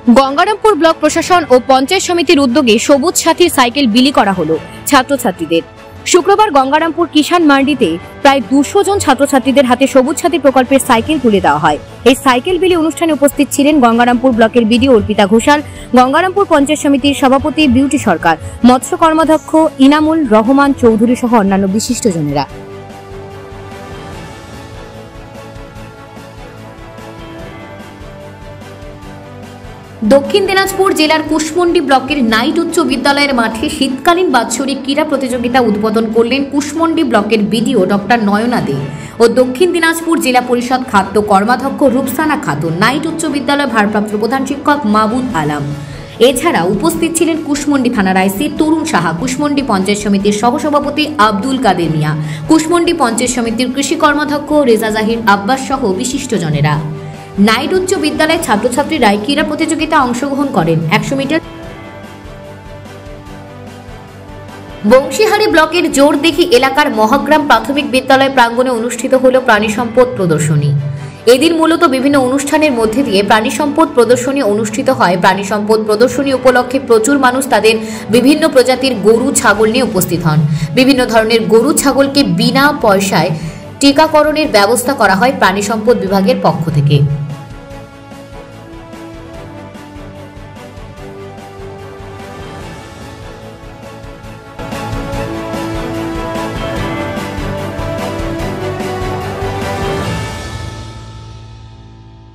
Gangarampur block প্রশাসন ও পঞ্চায়েত সমিতির উদ্যোগে সবুজ সাথীর সাইকেল বিলি করা হলো ছাত্রছাত্রীদের। শুক্রবার গঙ্গারামপুর কিষাণ মান্ডিতে প্রায় 200 জন ছাত্রছাত্রীদের হাতে সবুজ সাথী প্রকল্পের সাইকেল তুলে দেওয়া হয়। এই সাইকেল বিলি অনুষ্ঠানে উপস্থিত ছিলেন গঙ্গারামপুর ব্লকের বিডিও অর্পিতা ঘোষাল, গঙ্গারামপুর পঞ্চায়েত সমিতির সভাপতি বিউটি সরকার, মৎস্য কর্মাধ্যক্ষ ইনামুল রহমান চৌধুরী সহ অন্যান্য বিশিষ্টজনেরা। দক্ষিণ দিনাজপুর জেলার কুশমন্ডি ব্লকের নাইট উচ্চ বিদ্যালয়ের মাঠে শীতকালীন বাৎসরিক ক্রীড়া প্রতিযোগিতা উদ্বোধন করলেন কুশমন্ডি ব্লকের বিডিও ডক্টর নয়না দে ও দক্ষিণ দিনাজপুর জেলা পরিষদ খাদ্য কর্মাধ্যক্ষ রূপসানা খাতুন, নাইট উচ্চ বিদ্যালয় ভারপ্রাপ্ত প্রধান শিক্ষক মাহবুব আলম। এছাড়া উপস্থিত ছিলেন কুশমন্ডি থানার আইসি তরুণ সাহা, কুশমন্ডি পঞ্চায়েত সমিতির সহসভাপতি আব্দুল কাদের মিয়া, কুশমন্ডি পঞ্চায়েত সমিতির কৃষি কর্মাধ্যক্ষ রেজা জাহির আব্বাস সহ বিশিষ্টজনেরা। নাইট উচ্চ বিদ্যালয়ের ছাত্রছাত্রীরা ক্রীড়া প্রতিযোগিতায় অংশগ্রহণ করেন। 100 মিটার বংশীহারি ব্লকের জোরদিঘি এলাকার মহাগ্রাম প্রাথমিক বিদ্যালয় প্রাঙ্গণে অনুষ্ঠিত হল প্রাণী সম্পদ প্রদর্শনী। এদিন মূলত বিভিন্ন অনুষ্ঠানের মধ্যে দিয়ে প্রাণী সম্পদ প্রদর্শনী অনুষ্ঠিত হয়। প্রাণী সম্পদ প্রদর্শনী উপলক্ষে প্রচুর মানুষ তাদের বিভিন্ন প্রজাতির গরু ছাগল নিয়ে উপস্থিত হন। বিভিন্ন ধরনের গরু ছাগলকে বিনা পয়সায় টিকাকরণের ব্যবস্থা করা হয় প্রাণী সম্পদ বিভাগের পক্ষ থেকে।